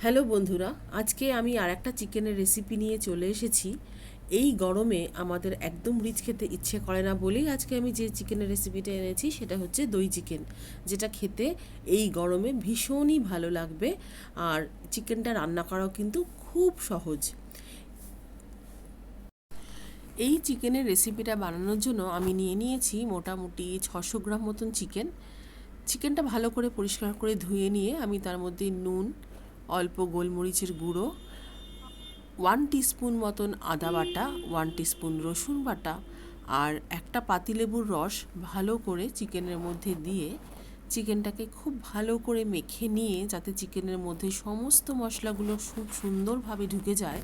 Hello বন্ধুরা, আজকে আমি আর একটা চিকেনের রেসিপি নিয়ে চলে এসেছি। এই গরমে আমাদের একদম রিচ খেতে ইচ্ছে করে না বলেই আজকে আমি যে চিকেনের রেসিপিটা এনেছি সেটা হচ্ছে দই চিকেন, যেটা খেতে এই গরমে ভীষণই ভালো লাগবে। আর চিকেনটা রান্না করাও কিন্তু খুব সহজ। এই চিকেনের রেসিপিটা বানানোর জন্য আমি নিয়ে নিয়েছি মোটামুটি 600 গ্রাম মতন চিকেন। চিকেনটা ভালো করে পরিষ্কার করে ধুয়ে নিয়ে আমি তার মধ্যে নুন, অল্প গোলমরিচের গুঁড়ো, 1 টিস্পুন মতন আদা বাটা, 1 টিস্পুন রসুন বাটা আর একটা পাতিলেবুর রস ভালো করে চিকেনের মধ্যে দিয়ে চিকেনটাকে খুব ভালো করে মেখে নিয়ে, যাতে চিকেনের মধ্যে সমস্ত মশলাগুলো খুব সুন্দরভাবে ঢুকে যায়,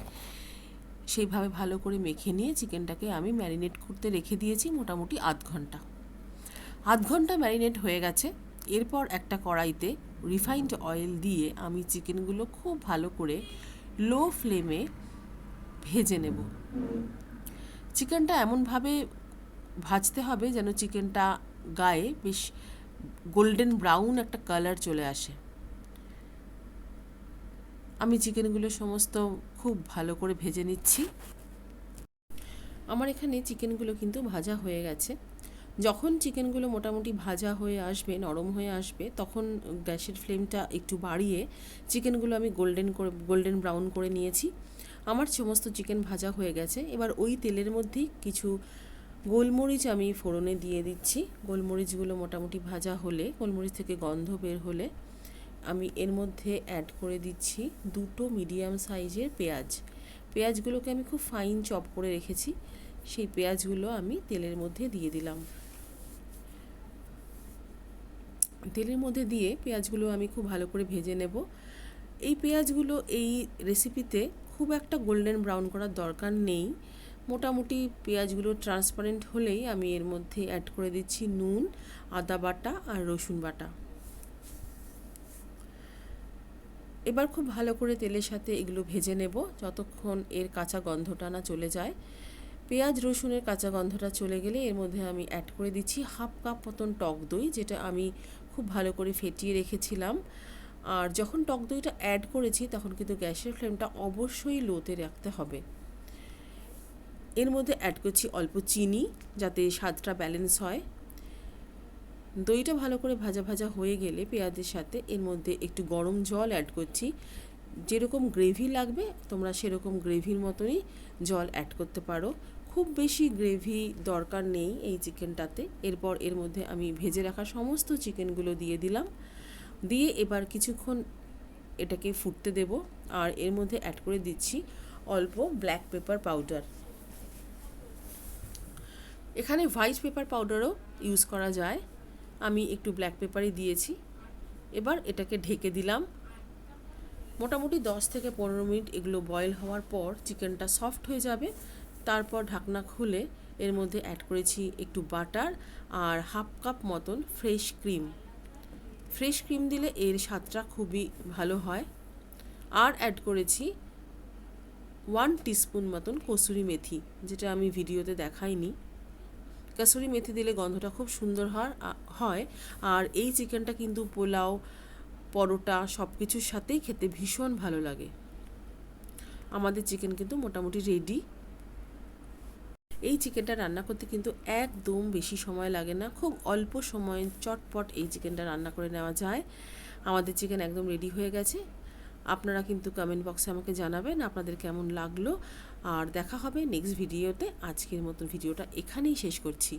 সেইভাবে ভালো করে মেখে নিয়ে চিকেনটাকে আমি ম্যারিনেট করতে রেখে দিয়েছি মোটামুটি আধ ঘন্টা ম্যারিনেট হয়ে গেছে। এরপর একটা কড়াইতে রিফাইন্ড অয়েল দিয়ে আমি চিকেনগুলো খুব ভালো করে লো ফ্লেমে ভেজে নেব। চিকেনটা এমনভাবে ভাজতে হবে যেন চিকেনটা গায়ে বেশ গোল্ডেন ব্রাউন একটা কালার চলে আসে। আমি চিকেনগুলো সমস্ত খুব ভালো করে ভেজে নিচ্ছি। আমার এখানে চিকেনগুলো কিন্তু ভাজা হয়ে গেছে। যখন চিকেনগুলো মোটামুটি ভাজা হয়ে আসবে, নরম হয়ে আসবে, তখন গ্যাসের ফ্লেমটা একটু বাড়িয়ে চিকেনগুলো আমি গোল্ডেন ব্রাউন করে নিয়েছি। আমার সমস্ত চিকেন ভাজা হয়ে গেছে। এবার ওই তেলের মধ্যেই কিছু গোলমরিচ আমি ফোড়নে দিয়ে দিচ্ছি। গোলমরিচগুলো মোটামুটি ভাজা হলে, গোলমরিচ থেকে গন্ধ বের হলে আমি এর মধ্যে অ্যাড করে দিচ্ছি 2টো মিডিয়াম সাইজের পেঁয়াজগুলোকে আমি খুব ফাইন চপ করে রেখেছি। সেই পেঁয়াজগুলো আমি তেলের মধ্যে দিয়ে দিলাম। তেলের মধ্যে দিয়ে পেঁয়াজগুলো আমি খুব ভালো করে ভেজে নেব। এই পেঁয়াজগুলো এই রেসিপিতে খুব একটা গোল্ডেন ব্রাউন করার দরকার নেই। মোটামুটি পেঁয়াজগুলো ট্রান্সপারেন্ট হলেই আমি এর মধ্যে অ্যাড করে দিচ্ছি নুন, আদা বাটা আর রসুন বাটা। এবার খুব ভালো করে তেলের সাথে এগুলো ভেজে নেব যতক্ষণ এর কাঁচা গন্ধটা না চলে যায়। পেঁয়াজ রসুনের কাঁচা গন্ধটা চলে গেলে এর মধ্যে আমি অ্যাড করে দিচ্ছি 1/2 কাপ মতন টক দই, যেটা আমি খুব ভালো করে ফেটিয়ে রেখেছিলাম। আর যখন টক দইটা অ্যাড করেছি তখন কিন্তু গ্যাসের ফ্লেমটা অবশ্যই লোতে রাখতে হবে। এর মধ্যে অ্যাড করছি অল্প চিনি, যাতে স্বাদটা ব্যালেন্স হয়। দইটা ভালো করে ভাজা ভাজা হয়ে গেলে পেঁয়াজের সাথে এর মধ্যে একটু গরম জল অ্যাড করছি। যেরকম গ্রেভি লাগবে তোমরা সেরকম গ্রেভির মতনই জল অ্যাড করতে পারো। খুব বেশি গ্রেভি দরকার নেই এই চিকেনটাতে। এরপর এর মধ্যে আমি ভেজে রাখা সমস্ত চিকেনগুলো দিয়ে দিলাম। দিয়ে এবার কিছুক্ষণ এটাকে ফুটতে দেব। আর এর মধ্যে অ্যাড করে দিচ্ছি অল্প ব্ল্যাক পেপার পাউডার। এখানে হোয়াইট পেপার পাউডারও ইউজ করা যায়, আমি একটু ব্ল্যাক পেপারই দিয়েছি। এবার এটাকে ঢেকে দিলাম। মোটামুটি 10 থেকে 15 মিনিট এগুলো বয়েল হওয়ার পর চিকেনটা সফট হয়ে যাবে। তারপর ঢাকনা খুলে এর মধ্যে অ্যাড করেছি একটু বাটার আর 1/2 কাপ মতন ফ্রেশ ক্রিম দিলে এর স্বাদটা খুবই ভালো হয়। আর অ্যাড করেছি 1 টিস্পুন মতন কসুরি মেথি, যেটা আমি ভিডিওতে দেখাইনি। কসুরি মেথি দিলে গন্ধটা খুব সুন্দর হয়। আর এই চিকেনটা কিন্তু পোলাও, পরোটা সব কিছুর সাথেই খেতে ভীষণ ভালো লাগে। আমাদের চিকেন কিন্তু মোটামুটি রেডি। এই চিকেনটা রান্না করতে কিন্তু একদম বেশি সময় লাগে না, খুব অল্প সময় চটপট এই চিকেনটা রান্না করে নেওয়া যায়। আমাদের চিকেন একদম রেডি হয়ে গেছে। আপনারা কিন্তু কমেন্ট বক্সে আমাকে জানাবেন আপনাদের কেমন লাগলো। আর দেখা হবে নেক্সট ভিডিওতে। আজকের মতো ভিডিওটা এখানেই শেষ করছি।